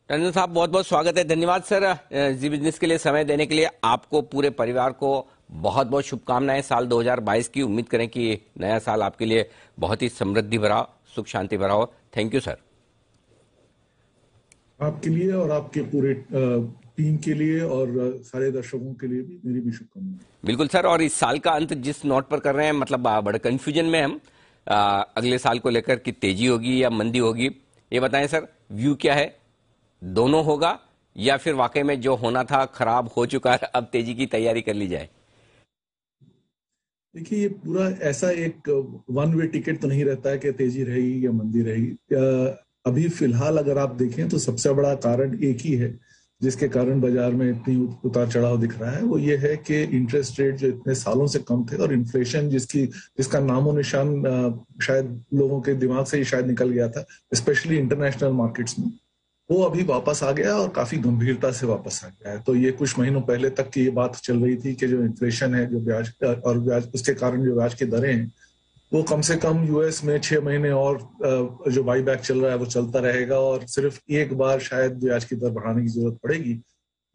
टंडन साहब, बहुत बहुत स्वागत है। धन्यवाद सर जी बिजनेस के लिए समय देने के लिए। आपको पूरे परिवार को बहुत बहुत शुभकामनाएं साल 2022 की। उम्मीद करें कि नया साल आपके लिए बहुत ही समृद्धि भरा, सुख शांति भरा हो। Thank you sir. आपके लिए और आपके पूरे टीम के लिए और सारे दर्शकों के लिए भी मेरी भी शुभकामनाएं। बिल्कुल सर। और इस साल का अंत जिस नोट पर कर रहे हैं, मतलब बड़े कंफ्यूजन में हम अगले साल को लेकर कि तेजी होगी या मंदी होगी, ये बताएं सर, व्यू क्या है? दोनों होगा या फिर वाकई में जो होना था खराब हो चुका है, अब तेजी की तैयारी कर ली जाए? देखिए, ये पूरा ऐसा एक वन वे टिकट तो नहीं रहता है कि तेजी रहेगी या मंदी रहेगी। अभी फिलहाल अगर आप देखें तो सबसे बड़ा कारण एक ही है जिसके कारण बाजार में इतनी उतार चढ़ाव दिख रहा है। वो ये है कि इंटरेस्ट रेट जो इतने सालों से कम थे और इन्फ्लेशन जिसका नामो निशान शायद लोगों के दिमाग से ही शायद निकल गया था, स्पेशली इंटरनेशनल मार्केट्स में, वो अभी वापस आ गया और काफी गंभीरता से वापस आ गया है। तो ये कुछ महीनों पहले तक की ये बात चल रही थी कि जो इन्फ्लेशन है, जो ब्याज और ब्याज उसके कारण जो ब्याज की दरें हैं, वो कम से कम यूएस में 6 महीने और जो बाई बैक चल रहा है वो चलता रहेगा और सिर्फ एक बार शायद ब्याज की दर बढ़ाने की जरूरत पड़ेगी।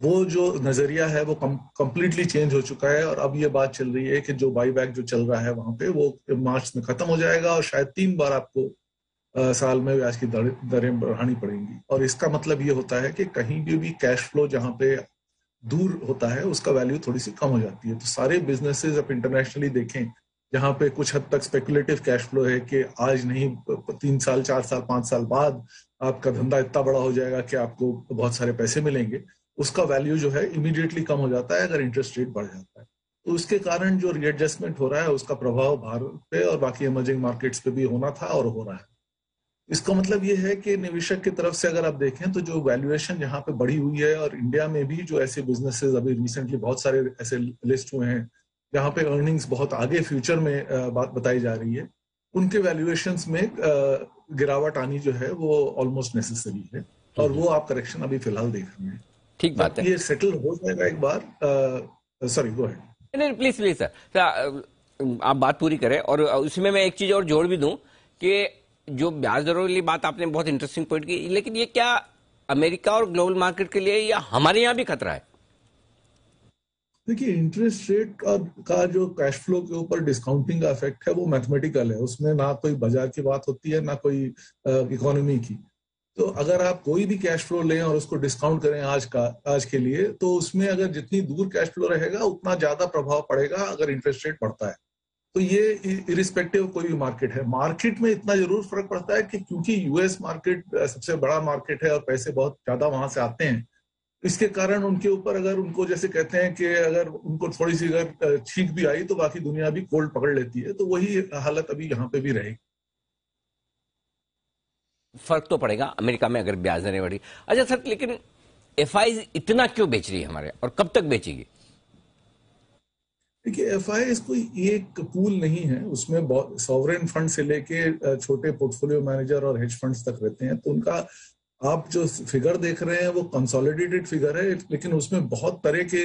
वो जो नजरिया है वो कंप्लीटली चेंज हो चुका है और अब ये बात चल रही है कि जो बाई बैक जो चल रहा है वहां पे वो मार्च में खत्म हो जाएगा और शायद 3 बार आपको साल में ब्याज की दरें बढ़ानी पड़ेंगी। और इसका मतलब ये होता है कि कहीं भी कैश फ्लो जहां पे दूर होता है उसका वैल्यू थोड़ी सी कम हो जाती है। तो सारे बिजनेसेस अब इंटरनेशनली देखें जहां पे कुछ हद तक स्पेकुलेटिव कैश फ्लो है कि आज नहीं 3 साल 4 साल 5 साल बाद आपका धंधा इतना बड़ा हो जाएगा कि आपको बहुत सारे पैसे मिलेंगे, उसका वैल्यू जो है इमीडिएटली कम हो जाता है अगर इंटरेस्ट रेट बढ़ जाता है। तो उसके कारण जो रीएडजस्टमेंट हो रहा है उसका प्रभाव भारत पे और बाकी इमर्जिंग मार्केट्स पे भी होना था और हो रहा है। इसका मतलब ये है कि निवेशक की तरफ से अगर आप देखें तो जो वैल्यूएशन यहाँ पे बढ़ी हुई है और इंडिया में भी जो ऐसे बिजनेसेस अभी रिसेंटली बहुत सारे ऐसे लिस्ट हुए हैं जहाँ पे अर्निंग्स बहुत आगे फ्यूचर में बात बताई जा रही है, उनके वैल्यूएशंस में गिरावट आनी जो है वो ऑलमोस्ट नेसेसरी है और वो आप करेक्शन अभी फिलहाल देख रहे हैं। ठीक बात है। ये सेटल हो जाएगा एक बार। Sorry, go ahead. नहीं, प्लीज प्लीज सर, आप बात पूरी करें। और उसमें मैं एक चीज और जोड़ भी दूं कि जो ब्याज दरों वाली बात आपने बहुत इंटरेस्टिंग पॉइंट की, लेकिन ये क्या अमेरिका और ग्लोबल मार्केट के लिए या हमारे यहाँ भी खतरा है? देखिए, इंटरेस्ट रेट का जो कैश फ्लो के ऊपर डिस्काउंटिंग का इफेक्ट है वो मैथमेटिकल है। उसमें ना कोई बाजार की बात होती है ना कोई इकोनॉमी की। तो अगर आप कोई भी कैश फ्लो लें और उसको डिस्काउंट करें आज के लिए, तो उसमें अगर जितनी दूर कैश फ्लो रहेगा उतना ज्यादा प्रभाव पड़ेगा अगर इंटरेस्ट रेट बढ़ता है। तो ये इरिस्पेक्टिव कोई भी मार्केट है, मार्केट में इतना जरूर फर्क पड़ता है कि क्योंकि यूएस मार्केट सबसे बड़ा मार्केट है और पैसे बहुत ज्यादा वहां से आते हैं, इसके कारण उनके ऊपर अगर उनको जैसे कहते हैं कि अगर उनको थोड़ी सी अगर छींक भी आई तो बाकी दुनिया भी कोल्ड पकड़ लेती है। तो वही हालत अभी यहाँ पे भी रहेगी। फर्क तो पड़ेगा अमेरिका में अगर ब्याज दरें बढ़ी। अच्छा सर, लेकिन एफआई इतना क्यों बेच रही है हमारे, और कब तक बेचेगी? देखिए, एफआईएस कोई एक पूल नहीं है, उसमें सॉवरेन फंड से लेके छोटे पोर्टफोलियो मैनेजर और हेज फंड्स तक रहते हैं। तो उनका आप जो फिगर देख रहे हैं वो कंसोलिडेटेड फिगर है, लेकिन उसमें बहुत तरह के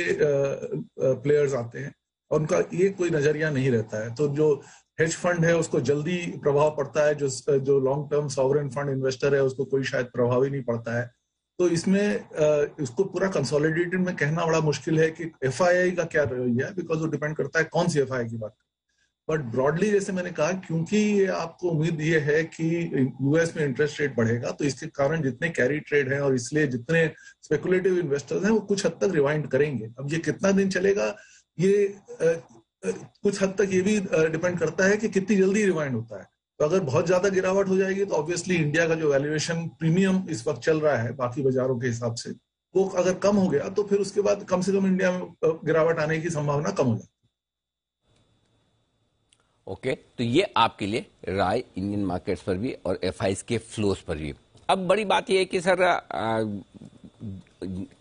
प्लेयर्स आते हैं और उनका ये कोई नजरिया नहीं रहता है। तो जो हेज फंड है उसको जल्दी प्रभाव पड़ता है, जो long term sovereign fund investor है उसको कोई शायद प्रभाव ही नहीं पड़ता है। तो इसमें इसको पूरा कंसोलिडेटेड में कहना बड़ा मुश्किल है कि एफआईआई का क्या रवैया है, बिकॉज वो डिपेंड करता है कौन सी एफआईआई की बात। बट ब्रॉडली जैसे मैंने कहा, क्योंकि ये आपको उम्मीद ये है कि यूएस में इंटरेस्ट रेट बढ़ेगा तो इसके कारण जितने कैरी ट्रेड हैं और इसलिए जितने स्पेकुलेटिव इन्वेस्टर्स हैं वो कुछ हद तक रिवाइंड करेंगे। अब ये कितना दिन चलेगा, ये कुछ हद तक ये भी डिपेंड करता है कि कितनी जल्दी रिवाइंड होता है। तो अगर बहुत ज्यादा गिरावट हो जाएगी तो ऑब्वियसली इंडिया का जो वैल्यूएशन प्रीमियम इस वक्त चल रहा है बाकी बाजारों के हिसाब से, वो अगर कम हो गया तो फिर उसके बाद कम से कम इंडिया में गिरावट आने की संभावना कम हो जाती है। ओके, तो ये आपके लिए राय इंडियन मार्केट्स पर भी और एफआईज के फ्लोज पर भी। अब बड़ी बात यह है कि सर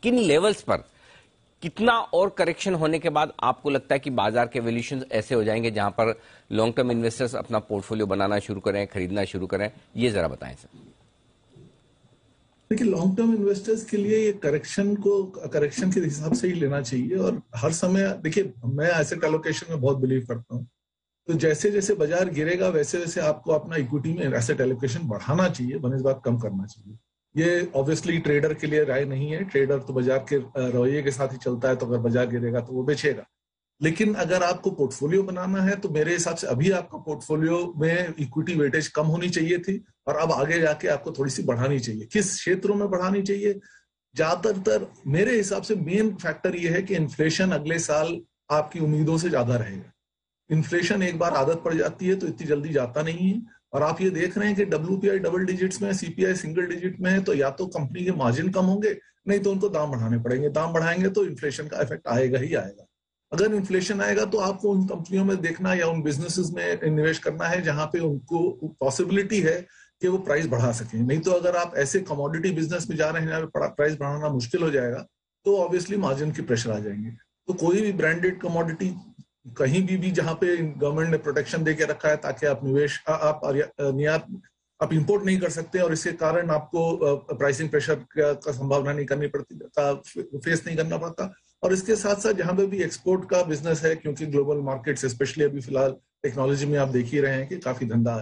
किन लेवल्स पर कितना और करेक्शन होने के बाद आपको लगता है कि बाजार के वैल्यूएशन ऐसे हो जाएंगे जहां पर लॉन्ग टर्म इन्वेस्टर्स अपना पोर्टफोलियो बनाना शुरू करें, खरीदना शुरू करें? ये जरा बताएं सर। देखिए, लॉन्ग टर्म इन्वेस्टर्स के लिए ये करेक्शन के हिसाब से ही लेना चाहिए। और हर समय देखिए, मैं एसेट एलोकेशन में बहुत बिलीव करता हूँ। तो जैसे जैसे बाजार गिरेगा वैसे वैसे आपको अपना इक्विटी में एसेट एलोकेशन बढ़ाना चाहिए, बनस्पत कम करना चाहिए। ये ऑब्वियसली ट्रेडर के लिए राय नहीं है। ट्रेडर तो बाजार के रवैये के साथ ही चलता है, तो अगर बाजार गिरेगा तो वो बेचेगा। लेकिन अगर आपको पोर्टफोलियो बनाना है तो मेरे हिसाब से अभी आपका पोर्टफोलियो में इक्विटी वेटेज कम होनी चाहिए थी, और अब आगे जाके आपको थोड़ी सी बढ़ानी चाहिए। किस क्षेत्रों में बढ़ानी चाहिए? ज्यादातर मेरे हिसाब से मेन फैक्टर ये है कि इन्फ्लेशन अगले साल आपकी उम्मीदों से ज्यादा रहेगा। इन्फ्लेशन एक बार आदत पड़ जाती है तो इतनी जल्दी जाता नहीं है, और आप ये देख रहे हैं कि WPI डबल डिजिट्स में, CPI सिंगल डिजिट में है, तो या तो कंपनी के मार्जिन कम होंगे, नहीं तो उनको दाम बढ़ाने पड़ेंगे। दाम बढ़ाएंगे तो इन्फ्लेशन का इफेक्ट आएगा ही आएगा। अगर इन्फ्लेशन आएगा तो आपको उन कंपनियों में देखना या उन बिजनेसेस में निवेश करना है जहां पे उनको पॉसिबिलिटी है कि वो प्राइस बढ़ा सकें। नहीं तो अगर आप ऐसे कमोडिटी बिजनेस में जा रहे हैं जहाँ पे प्राइस बढ़ाना मुश्किल हो जाएगा, तो ऑब्वियसली मार्जिन की प्रेशर आ जाएंगे। तो कोई भी ब्रांडेड कमोडिटी कहीं भी जहां पे गवर्नमेंट ने प्रोटेक्शन दे के रखा है ताकि आप निवेश आप निर्यात आप इंपोर्ट नहीं कर सकते, और इसके कारण आपको प्राइसिंग प्रेशर का संभावना नहीं करनी पड़ती, फेस नहीं करना पड़ता। और इसके साथ साथ जहां पे भी एक्सपोर्ट का बिजनेस है, क्योंकि ग्लोबल मार्केट्स स्पेशली अभी फिलहाल टेक्नोलॉजी में आप देख ही रहे हैं कि काफी धंधा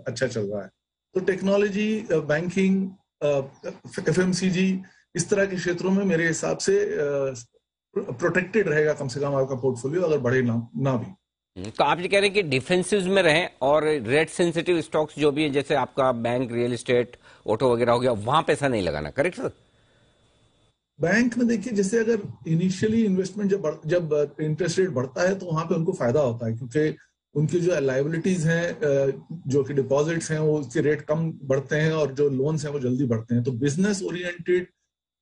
अच्छा चल रहा है। तो टेक्नोलॉजी, बैंकिंग, FMCG, इस तरह के क्षेत्रों में मेरे हिसाब से प्रोटेक्टेड रहेगा कम से कम आपका पोर्टफोलियो, अगर बढ़े ना भी। तो आप ये कह रहे हैं कि डिफेंसिव में रहें, और रेट सेंसिटिव स्टॉक्स जो भी है जैसे आपका बैंक, रियल एस्टेट, ऑटो वगैरह हो गया, वहां पैसा नहीं लगाना, करेक्ट सर? बैंक में देखिए, जैसे अगर इनिशियली इन्वेस्टमेंट जब इंटरेस्ट रेट बढ़ता है तो वहां पे उनको फायदा होता है, क्योंकि उनकी जो लायबिलिटीज हैं, जो कि डिपॉजिट्स हैं, वो उसके रेट कम बढ़ते हैं, और जो लोन्स हैं वो जल्दी बढ़ते हैं। तो बिजनेस ओरिएंटेड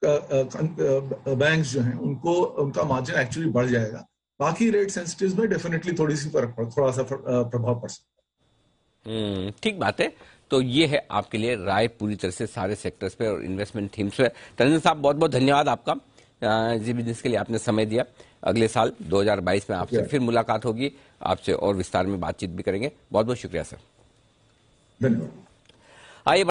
बैंक्स जो हैं उनका मार्जिन एक्चुअली बढ़ जाएगा। बाकी रेट सेंसिटिव में डेफिनेटली थोड़ा सा प्रभाव पड़ सकता है। ठीक बात है। तो ये है आपके लिए राय पूरी तरह से सारे सेक्टर्स पे और इन्वेस्टमेंट थीम्स पे। तंजन साहब, बहुत बहुत धन्यवाद आपका, जी बिजनेस के लिए आपने समय दिया। अगले साल 2022 में आपसे फिर मुलाकात होगी, आपसे और विस्तार में बातचीत भी करेंगे। बहुत बहुत शुक्रिया सर। धन्यवाद।